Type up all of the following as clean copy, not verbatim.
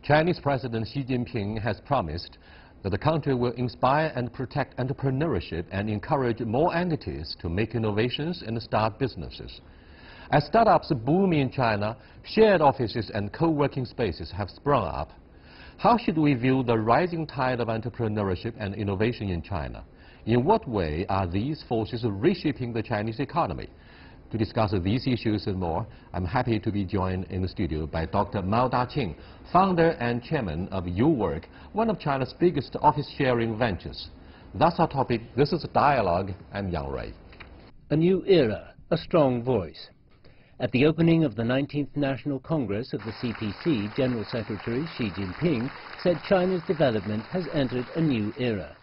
Chinese President Xi Jinping has promised that the country will inspire and protect entrepreneurship and encourage more entities to make innovations and start businesses. As startups boom in China, shared offices and co-working spaces have sprung up. How should we view the rising tide of entrepreneurship and innovation in China? In what way are these forces reshaping the Chinese economy? To discuss these issues and more, I'm happy to be joined in the studio by Dr. Mao Da-Qing, founder and chairman of Your Work, one of China's biggest office-sharing ventures. That's our topic. This is Dialogue. I'm Yang Rui. A new era, a strong voice. At the opening of the 19th National Congress of the CPC, General Secretary Xi Jinping said China's development has entered a new era.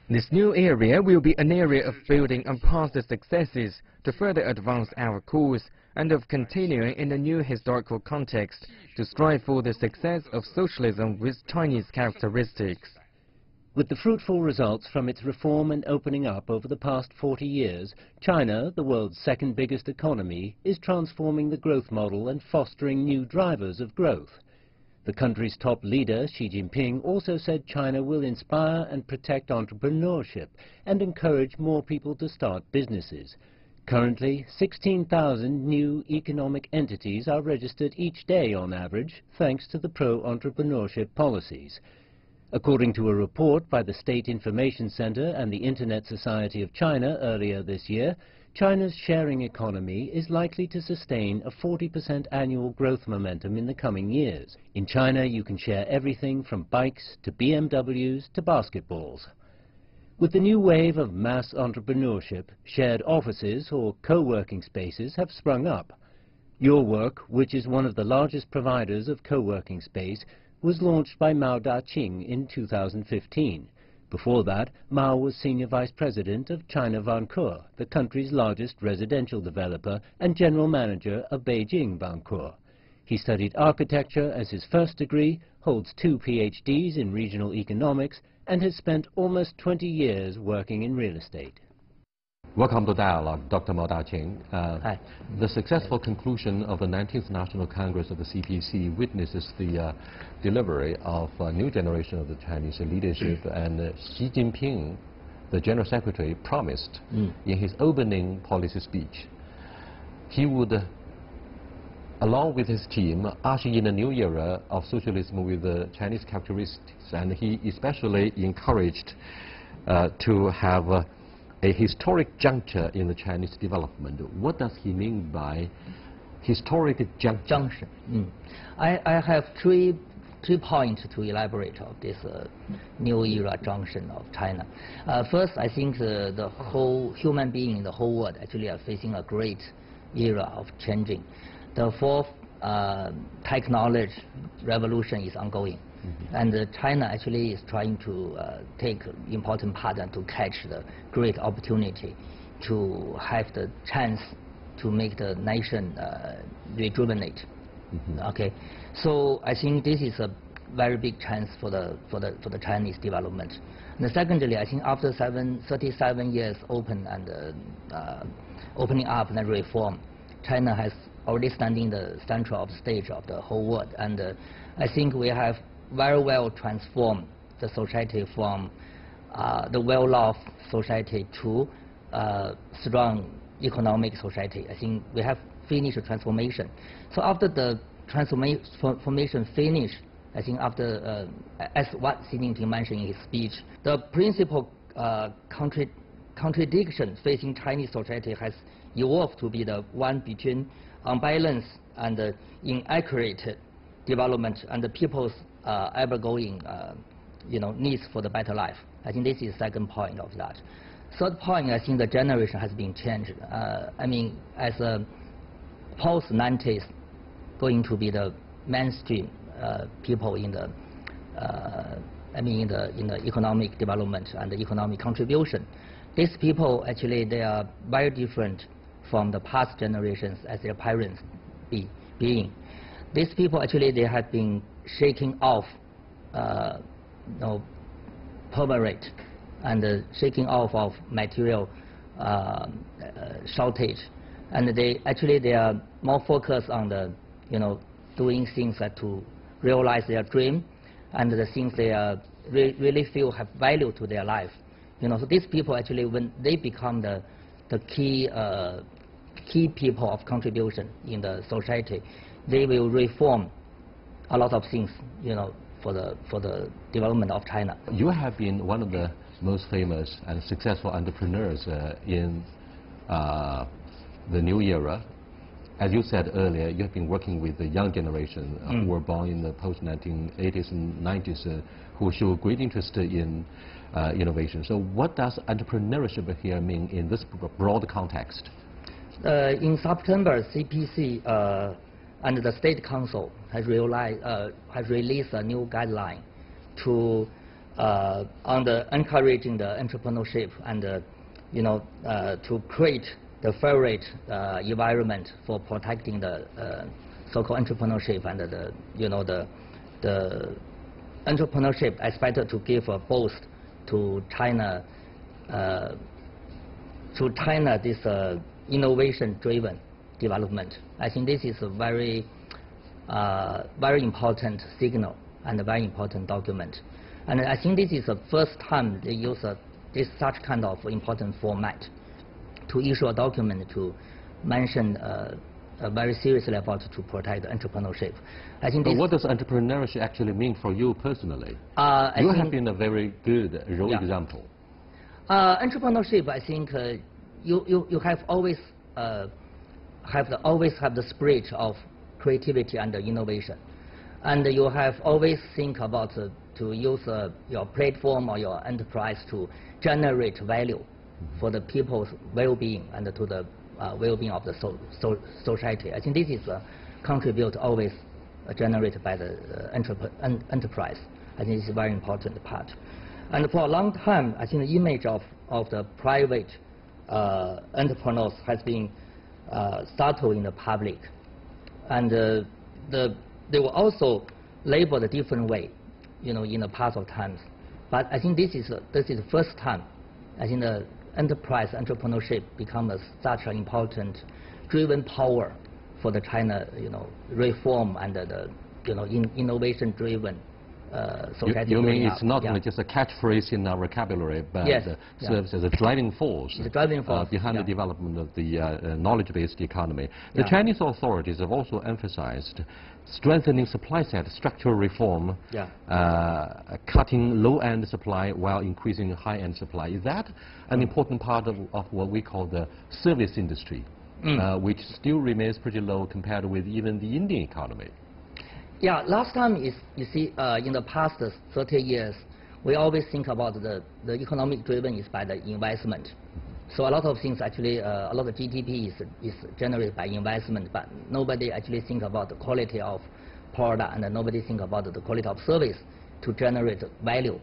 This new area will be an area of building on past successes to further advance our course and of continuing in a new historical context to strive for the success of socialism with Chinese characteristics. With the fruitful results from its reform and opening up over the past 40 years, China, the world's second biggest economy, is transforming the growth model and fostering new drivers of growth. The country's top leader, Xi Jinping, also said China will inspire and protect entrepreneurship and encourage more people to start businesses. Currently, 16,000 new economic entities are registered each day on average, thanks to the pro-entrepreneurship policies. According to a report by the State Information Center and the Internet Society of China earlier this year, China's sharing economy is likely to sustain a 40% annual growth momentum in the coming years. In China, you can share everything from bikes to BMWs to basketballs. With the new wave of mass entrepreneurship, shared offices or co-working spaces have sprung up. Your Work, which is one of the largest providers of co-working space, was launched by Mao Da-Qing in 2015. Before that, Mao was Senior Vice President of China Vanke, the country's largest residential developer, and General Manager of Beijing Vanke. He studied architecture as his first degree, holds 2 PhDs in regional economics, and has spent almost 20 years working in real estate. Welcome to Dialogue, Dr. Mao Da-Qing. Hi. The successful conclusion of the 19th National Congress of the CPC witnesses the delivery of a new generation of the Chinese leadership, and Xi Jinping, the General Secretary, promised in his opening policy speech he would, along with his team, usher in a new era of socialism with Chinese characteristics, and he especially encouraged to have a historic juncture in the Chinese development. What does he mean by historic juncture? I have three points to elaborate on this new era junction of China. First, I think the whole human being in the whole world actually are facing a great era of changing. The fourth technology revolution is ongoing. And China actually is trying to take important part and to catch the great opportunity to have the chance to make the nation rejuvenate. Okay, so I think this is a very big chance for the Chinese development. And secondly, I think after 37 years open and opening up and reform, China has already standing the central of stage of the whole world, and I think we have very well transformed the society from the well-off society to strong economic society. I think we have finished the transformation. So after the transformation finish, I think after, as what Xi Jinping mentioned in his speech, the principal contradiction facing Chinese society has evolved to be the one between unbalanced and inaccurate development and the people's ever-going needs for the better life. I think this is the second point of that. Third point, I think the generation has been changed. I mean, as a post-90s going to be the mainstream people in the in the economic development and the economic contribution. These people actually they are very different from the past generations as their parents being. These people actually they have been shaking off poverty and shaking off of material shortage, and they are more focused on the doing things to realize their dream and the things they really feel have value to their life. So these people actually, when they become the key people of contribution in the society, they will reform a lot of things, for the development of China. You have been one of the most famous and successful entrepreneurs in the new era. As you said earlier, you have been working with the young generation who were born in the post-1980s and 90s who show great interest in innovation. So what does entrepreneurship here mean in this broad context? In September, CPC and the State Council has released a new guideline to on the encouraging the entrepreneurship and to create the favorite environment for protecting the so-called entrepreneurship and the entrepreneurship expected to give a boost to China this innovation-driven development. I think this is a very important signal and a very important document. And I think this is the first time they use such kind of important format to issue a document to mention very seriously about to protect entrepreneurship. I think. But what does entrepreneurship actually mean for you personally? You have been a very good role example. Entrepreneurship, I think, you have always have the spirit of creativity and innovation, and you have always think about to use your platform or your enterprise to generate value for the people's well-being and to the well-being of the society. I think this is contribute always generated by the enterprise. I think it's a very important part. And for a long time, I think the image of the private entrepreneurs has been subtle in the public, and they were also labeled a different way, in the past of times. But I think this is the first time I think the enterprise entrepreneurship becomes such an important driven power for the China, reform and the, innovation driven society. You mean it's not only just a catchphrase in our vocabulary, but serves as a driving force, behind the development of the knowledge-based economy. The Chinese authorities have also emphasized strengthening supply side structural reform, cutting low-end supply while increasing high-end supply. Is that an important part of what we call the service industry, which still remains pretty low compared with even the Indian economy? Yeah, last time you see, in the past 30 years, we always think about the economic driven is by the investment. So a lot of things actually, a lot of GDP is generated by investment, but nobody actually think about the quality of product, and nobody think about the quality of service to generate value,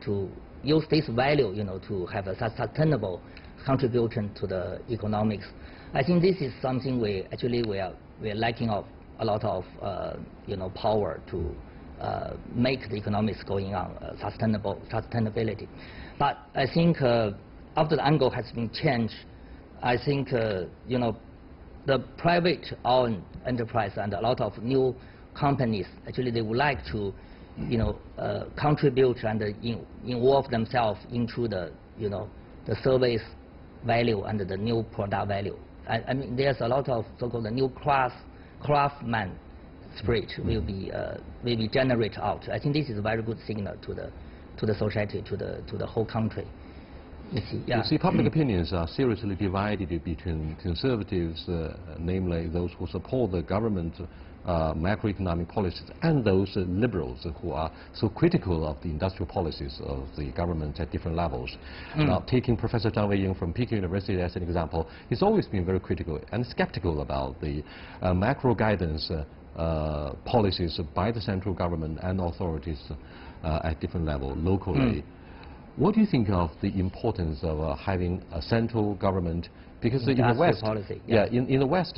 to use this value, to have a sustainable contribution to the economics. I think this is something we are lacking of a lot of power to make the economics going on sustainability. But I think after the angle has been changed, I think the private-owned enterprise and a lot of new companies actually they would like to contribute and involve themselves into the the service value and the new product value. I mean there's a lot of so-called new craftsman spirit will be generated out. I think this is a very good signal to the society, to the whole country. You see, public opinions are seriously divided between conservatives, namely those who support the government macroeconomic policies, and those liberals who are so critical of the industrial policies of the government at different levels. Now, taking Professor Zhang Weiying from Peking University as an example, he's always been very critical and skeptical about the macro guidance policies by the central government and authorities at different levels locally. What do you think of the importance of having a central government? Because in the West, policy, in the West,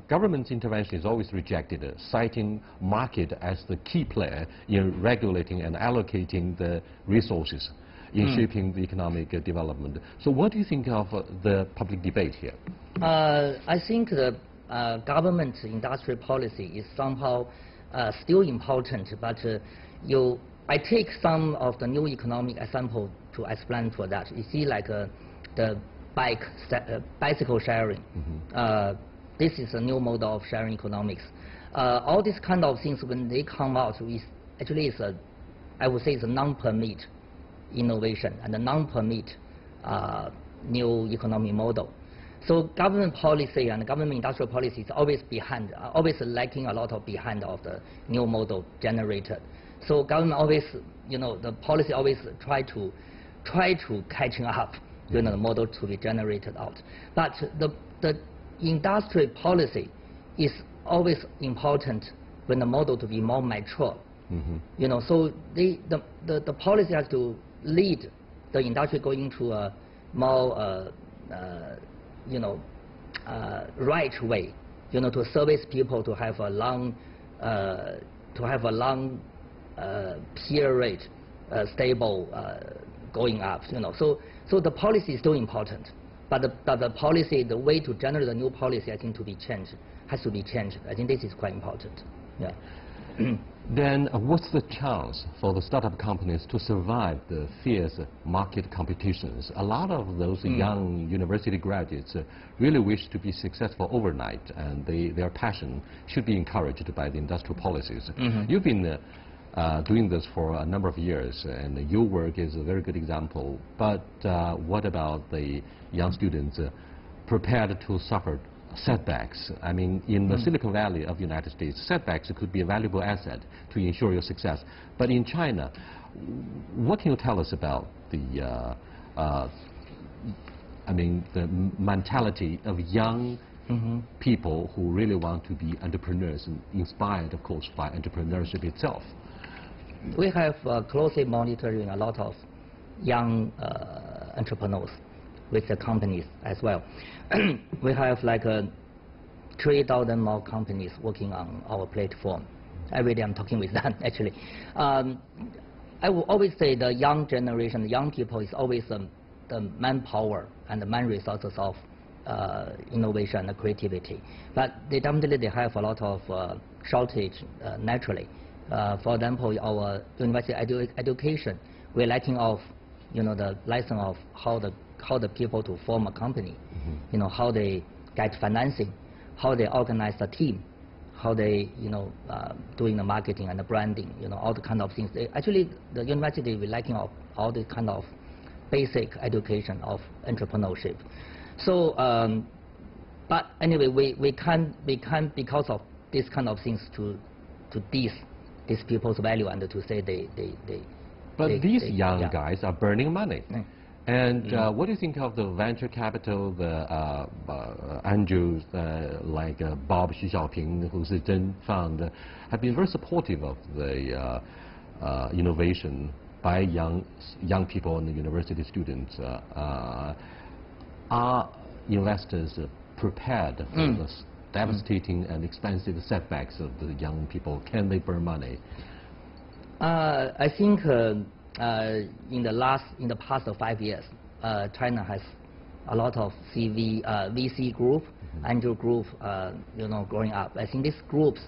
government intervention is always rejected, citing market as the key player in regulating and allocating the resources in shaping the economic development. So what do you think of the public debate here? I think the government industrial policy is somehow still important, but I take some of the new economic example to explain for that. You see, like the bicycle sharing. This is a new model of sharing economics. All these kind of things, when they come out, actually is I would say it's a non-permit innovation and a non-permit new economic model. So government policy and government industrial policy is always behind, always lacking a lot of behind of the new model generated. So government always, the policy always try to catching up, the model to be generated out. But the industrial policy is always important when the model to be more mature. So the policy has to lead the industry going to a more right way, to service people, to have a long period stable going up. So the policy is still important, but the policy, the way to generate the new policy, I think has to be changed. I think this is quite important. Yeah. Then what's the chance for the startup companies to survive the fierce market competitions? A lot of those young university graduates really wish to be successful overnight, and their passion should be encouraged by the industrial policies. You've been doing this for a number of years, and your work is a very good example. But what about the young students prepared to suffer setbacks? I mean, in the Silicon Valley of the United States, setbacks could be a valuable asset to ensure your success. But in China, what can you tell us about the mentality of young people who really want to be entrepreneurs, and inspired, of course, by entrepreneurship itself? We have closely monitoring a lot of young entrepreneurs with the companies as well. We have like 3,000 more companies working on our platform. Every day I'm talking with them, actually. I will always say the young generation, the young people is always the manpower and the man resources of innovation and creativity. But they definitely have a lot of shortage naturally. For example, our university education, we're lacking of the lesson of how the people to form a company, how they get financing, how they organize a team, how they doing the marketing and the branding, all the kind of things. Actually, the university is lacking of all the kind of basic education of entrepreneurship. So, but anyway, we can't because of these kind of things to diss these people's value and to say they. But these young guys are burning money. And what do you think of the venture capital, the angels like Bob Xi Jinping, who's a Zhen Fund, have been very supportive of the innovation by young people and the university students? Are investors prepared for the devastating and expensive setbacks of the young people? Can they burn money? I think in the past 5 years, China has a lot of VC group, angel group, growing up. I think these groups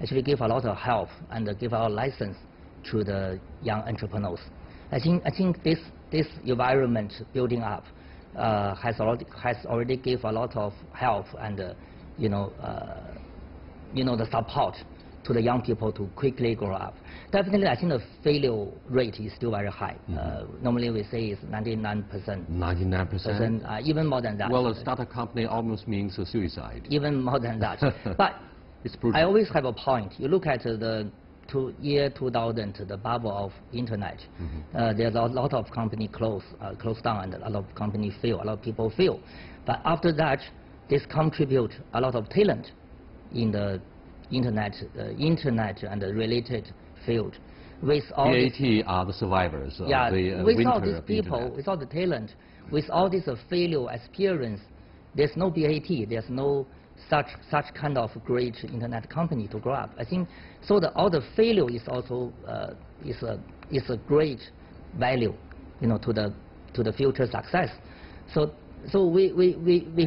actually give a lot of help and give our license to the young entrepreneurs. I think this environment building up has already give a lot of help and the support to the young people to quickly grow up. Definitely, I think the failure rate is still very high. Normally, we say it's 99%. 99%? Even more than that. Well, a startup company almost means a suicide. Even more than that. But I always have a point. You look at the year 2000, the bubble of internet. There's a lot of company closed down, and a lot of company fail. A lot of people fail. But after that, this contribute a lot of talent in the internet and the related field. With all BAT are the survivors of the with winter all these of people, internet. with all the talent, with all this failure experience, there's no BAT, there's no such kind of great internet company to grow up. I think so. All the failure is also is a great value, to the future success. So So we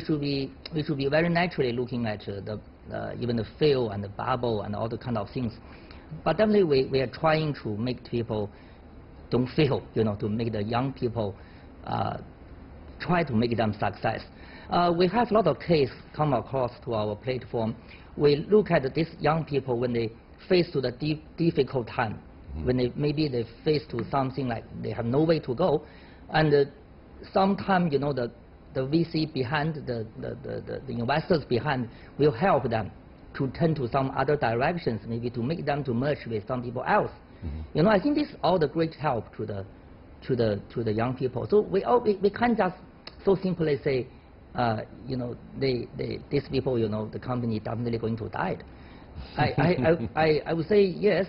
should be very naturally looking at even the fail and the bubble and all the kind of things. But definitely we are trying to make people don't fail, to make the young people try to make them success. We have a lot of cases come across to our platform. We look at these young people when they face to the difficult time, when maybe they face to something like they have no way to go, and sometimes the VC behind, the investors behind will help them to turn to some other directions, maybe to make them to merge with some people else. I think this is all the great help to the young people. So we can't just so simply say, these people, the company definitely going to die. I would say yes.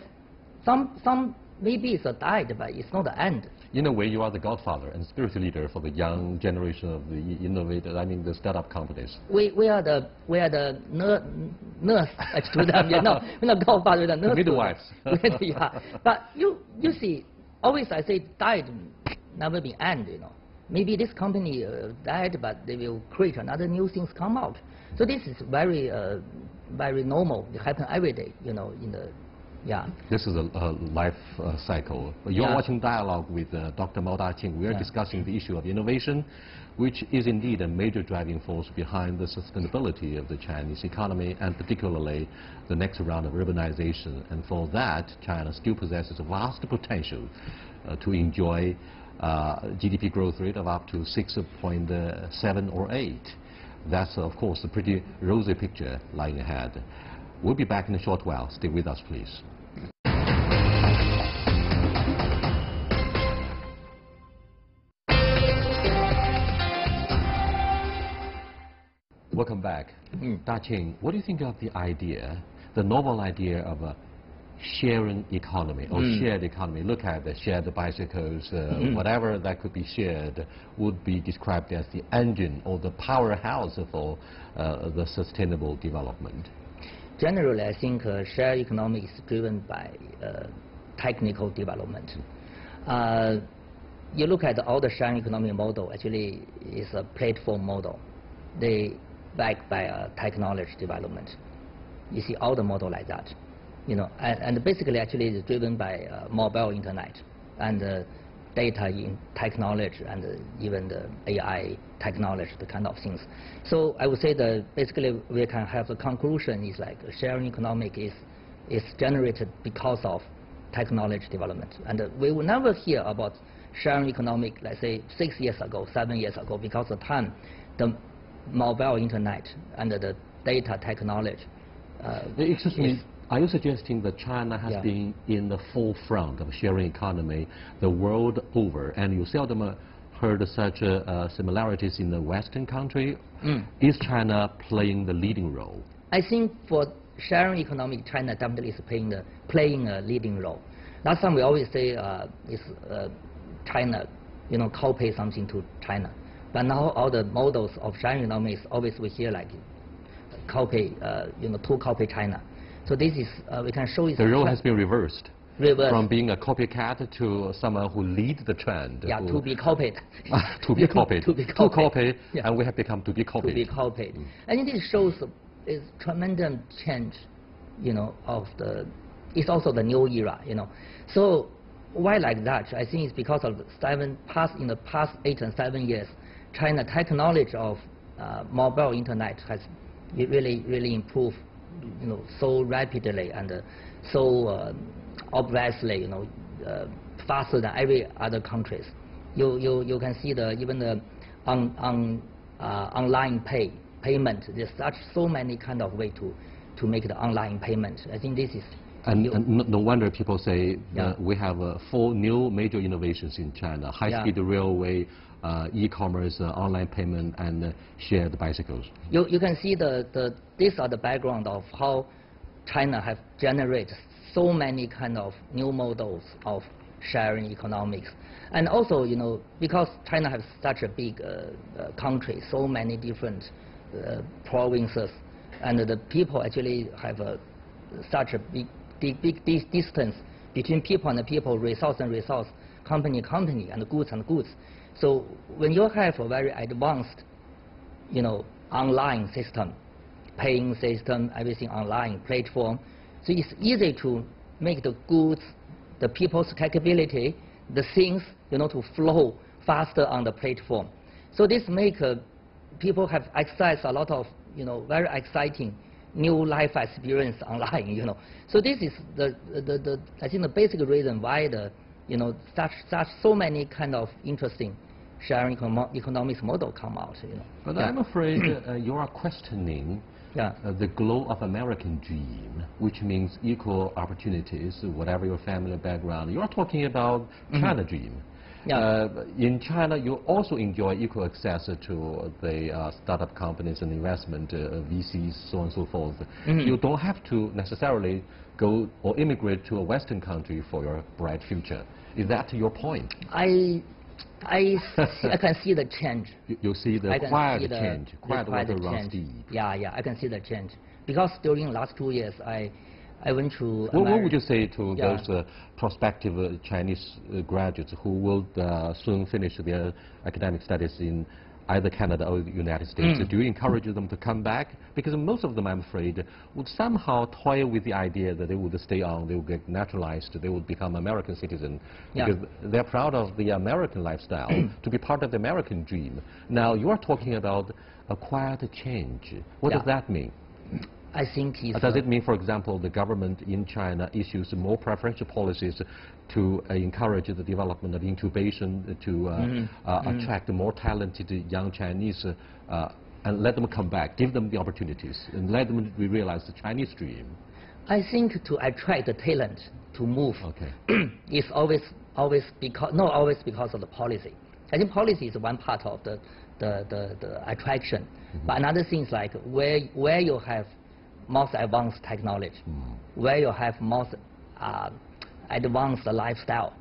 Some maybe it's a died, but it's not the end. In a way, you are the godfather and spiritual leader for the young generation of the innovators. I mean, the startup companies. We are the nurse to them. We're not godfather, we're the nurse. Midwives. Yeah. But you see, always I say died, never be end. Maybe this company died, but they will create another new things come out. So this is very very normal. It happens every day. Yeah. This is a life cycle. You're watching Dialogue with Dr. Mao Da-Qing. We are discussing the issue of innovation, which is indeed a major driving force behind the sustainability of the Chinese economy, and particularly the next round of urbanization. And for that, China still possesses a vast potential to enjoy GDP growth rate of up to 6.7 or 8. That's, of course, a pretty rosy picture lying ahead. We'll be back in a short while. Stay with us, please. Welcome back. Da-Qing, what do you think of the idea, the novel idea of a sharing economy or shared economy? Look at the shared bicycles, whatever that could be shared would be described as the engine or the powerhouse for the sustainable development. Generally, I think shared economy is driven by technical development. You look at all the sharing economy model, actually is a platform model. They backed by technology development. You see all the model like that. And basically actually it's driven by mobile internet and data in technology and even the AI technology, the kind of things. So I would say that basically we can have the conclusion is like sharing economic is generated because of technology development. And we will never hear about sharing economic, let's say 6 years ago, 7 years ago, because of the time, the mobile internet and the data technology. Excuse me. Are you suggesting that China has been in the forefront of sharing economy the world over, and you seldom heard such similarities in the Western country? Is China playing the leading role? I think for sharing economy, China definitely is playing a leading role. Last time we always say is China, copy something to China, but now all the models of sharing economy is always we hear like copy, to copy China. So this is, we can show you. The role has been reversed. From being a copycat to someone who leads the trend. Yeah, to be copied. To be copied. To be copied. To copy, and we have become to be copied. To be copied. I think this shows is tremendous change, of the, it's also the new era, So why like that? I think it's because of in the past 8 and 7 years, China technology of mobile internet has really improved, so rapidly and so obviously, faster than every other countries. You can see even the online payment. There's so many kind of way to make the online payment. I think this is. And no wonder people say we have 4 new major innovations in China: high-speed railway, e-commerce, online payment, and shared bicycles. You can see these are the background of how China have generated so many kind of new models of sharing economics. And also, because China has such a big country, so many different provinces, and the people actually have such a big distance between people and people, resource and resource, company, and goods and goods. So when you have a very advanced online system, paying system, everything online, platform. So it's easy to make the goods, the people's capability, the things, to flow faster on the platform. So this make people have access a lot of, very exciting new life experience online, So this is I think the basic reason why such so many kind of interesting sharing economics model come out, But I'm afraid you are questioning the glow of American dream, which means equal opportunities, whatever your family background. You are talking about China dream. In China, you also enjoy equal access to the startup companies and investment VCs, so on and so forth. You don't have to necessarily go or immigrate to a Western country for your bright future. Is that your point? I can see the change. You see the quiet change, quiet water runs deep. Yeah, I can see the change. Because during the last 2 years, I went to Well, what would you say to those prospective Chinese graduates who will soon finish their academic studies in either Canada or the United States? Do you encourage them to come back? Because most of them, I'm afraid, would somehow toy with the idea that they would stay on, they would get naturalized, they would become American citizens, because they're proud of the American lifestyle, to be part of the American dream. Now, you are talking about a quiet change. What does that mean? I think does it mean, for example, the government in China issues more preferential policies to encourage the development of incubation, to attract more talented young Chinese and let them come back, give them the opportunities, and let them realize the Chinese dream? I think to attract the talent to move is always because, not always because of the policy. I think policy is one part of the attraction. But another thing is like where you have most advanced technology, where you have most advanced lifestyle,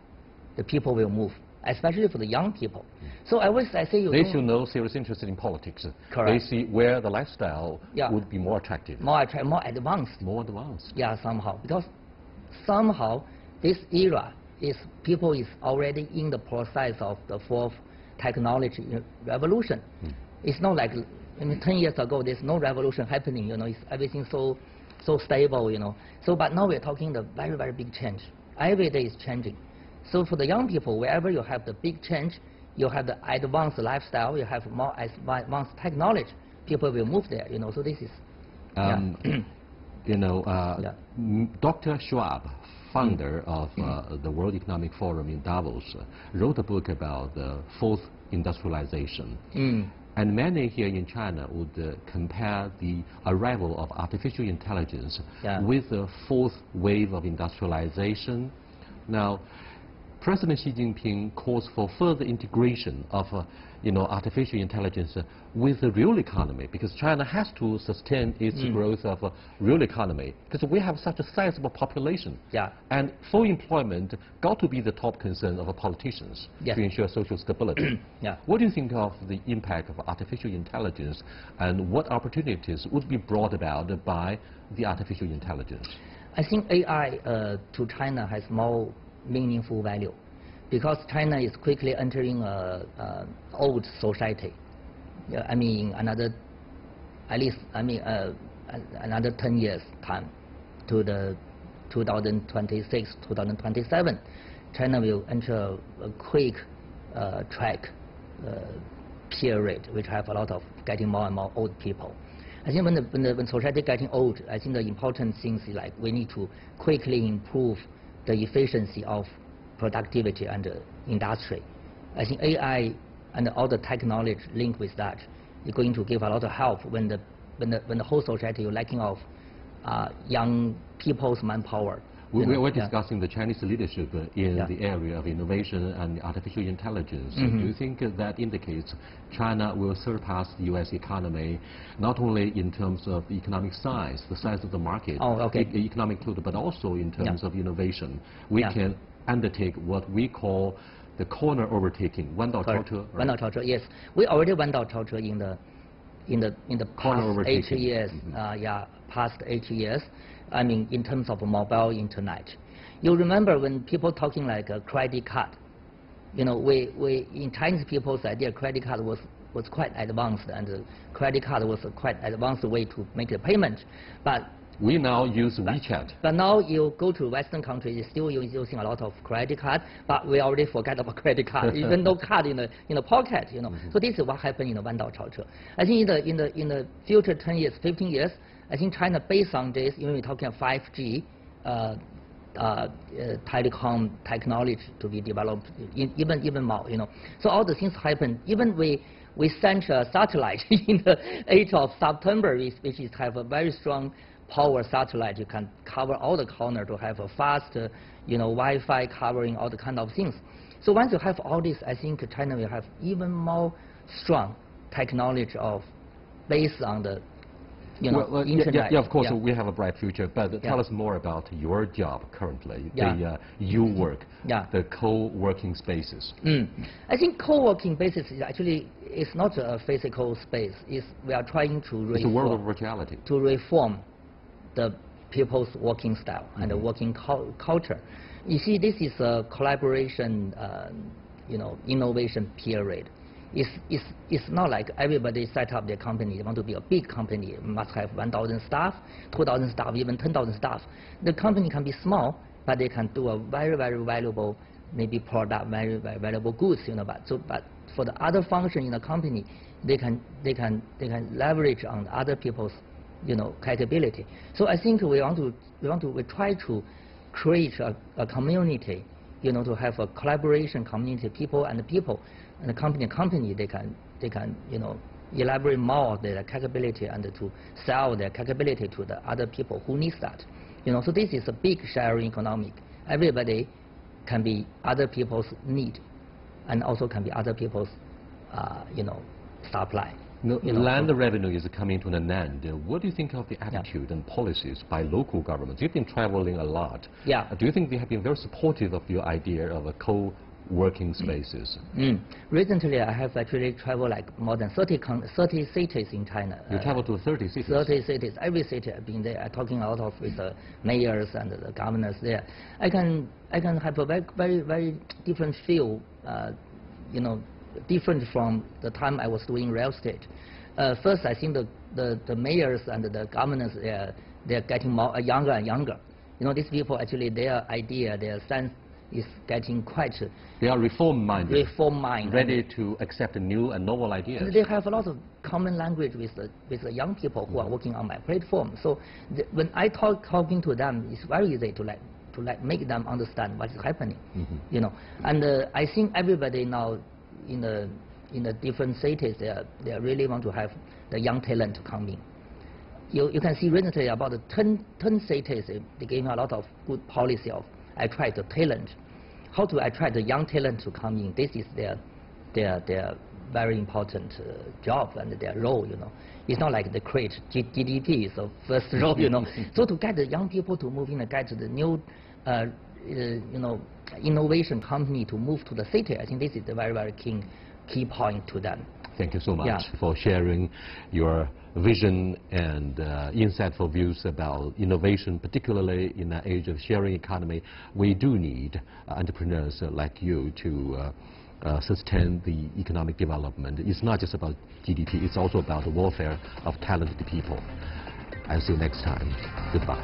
the people will move, especially for the young people. So I say they should know serious interest in politics. Correct. They see where the lifestyle would be more attractive. More advanced. More advanced. Yeah, somehow. Because somehow this era is people is already in the process of the fourth technology revolution. It's not like 10 years ago, there's no revolution happening, it's everything so stable, So, but now we're talking the very, very big change. Every day is changing. So for the young people, wherever you have the big change, you have the advanced lifestyle, you have more advanced technology, people will move there, So this is, Dr. Schwab, founder of the World Economic Forum in Davos, wrote a book about the fourth industrialization. And many here in China would compare the arrival of artificial intelligence with the fourth wave of industrialization. Now, President Xi Jinping calls for further integration of artificial intelligence with the real economy, because China has to sustain its growth of a real economy, because we have such a sizable population. And full employment got to be the top concern of politicians to ensure social stability. What do you think of the impact of artificial intelligence, and what opportunities would be brought about by the artificial intelligence? I think AI to China has more meaningful value, because China is quickly entering old society. Another 10 years time to the 2026, 2027, China will enter a quick track period, which have a lot of getting more and more old people. I think when society getting old, I think the important things is like we need to quickly improve the efficiency of productivity and industry. I think AI and all the technology linked with that is going to give a lot of help when the whole society is lacking of young people's manpower. We're discussing the Chinese leadership in the area of innovation and artificial intelligence. Do you think that indicates China will surpass the U.S. economy, not only in terms of economic size, the size of the market, economic total, but also in terms of innovation? We can undertake what we call the corner overtaking, 弯道超车. Right? 弯道超车, yes. We already 弯道超车 in the past 8 years. Past 8 years. In terms of mobile internet. You remember when people talking like a credit card, we in Chinese people's idea, credit card was was quite advanced, and the credit card was a quite advanced way to make the payment. But we now use WeChat. But now you go to Western countries, still using a lot of credit card, but we already forget about credit card, even no card in the pocket, you know. So this is what happened in the Wandao culture. I think in the future 10 years, 15 years, I think China, based on this, you know, we're talking about 5G, telecom technology to be developed, even more, you know. So all the things happen. Even we sent a satellite in the 8th of September, which is have a very strong power satellite. You can cover all the corner to have a fast, you know, Wi-Fi covering all the kind of things. So once you have all this, I think China will have even more strong technology of based on the, you know, internet. Yeah, of course, we have a bright future. But tell us more about your job currently, the you work, the co-working spaces. I think co-working spaces is actually it's not a physical space. We are trying to reform. It's a world of virtuality. To reform the people's working style and the working culture. You see, this is a collaboration, you know, innovation period. It's not like everybody set up their company. They want to be a big company, must have 1,000 staff, 2,000 staff, even 10,000 staff. The company can be small, but they can do a very, very valuable, maybe product, very, very valuable goods, you know. But for the other function in the company, they can leverage on other people's, you know, capability. So I think we try to create a community, you know, to have a collaboration community, people and the company, they can, you know, elaborate more their capability and to sell their capability to the other people who needs that, you know. So this is a big sharing economic. Everybody can be other people's need, and also can be other people's, you know, supply. No, land revenue is coming to an end. What do you think of the attitude and policies by local governments? You've been traveling a lot. Do you think they have been very supportive of your idea of a co-working spaces? Recently, I have actually traveled like more than 30 cities in China. You traveled to 30 cities? 30 cities. Every city I've been there. I'm talking a lot with the mayors and the governors there. I can have a very, very different feel, you know, different from the time I was doing real estate. First, I think the mayors and the governors, they're getting more younger and younger. You know, these people actually, their idea, their sense is getting quite. They are reform-minded. Reform-minded. Ready to accept new and novel ideas. And they have a lot of common language with the young people who are working on my platform. So when I talking to them, it's very easy to make them understand what is happening. You know, and I think everybody now, in the different cities, they really want to have the young talent to come in. You can see recently about the 10 cities, they gave me a lot of good policy of attract the talent. How to attract the young talent to come in? This is their very important job and their role, you know. It's not like they create GDP is the first role, you know. So to get the young people to move in and get the new, you know, innovation company to move to the city, I think this is a very, very key point to them. Thank you so much for sharing your vision and insightful views about innovation, particularly in the age of sharing economy. We do need entrepreneurs like you to sustain the economic development. It's not just about GDP, it's also about the welfare of talented people. I'll see you next time. Goodbye.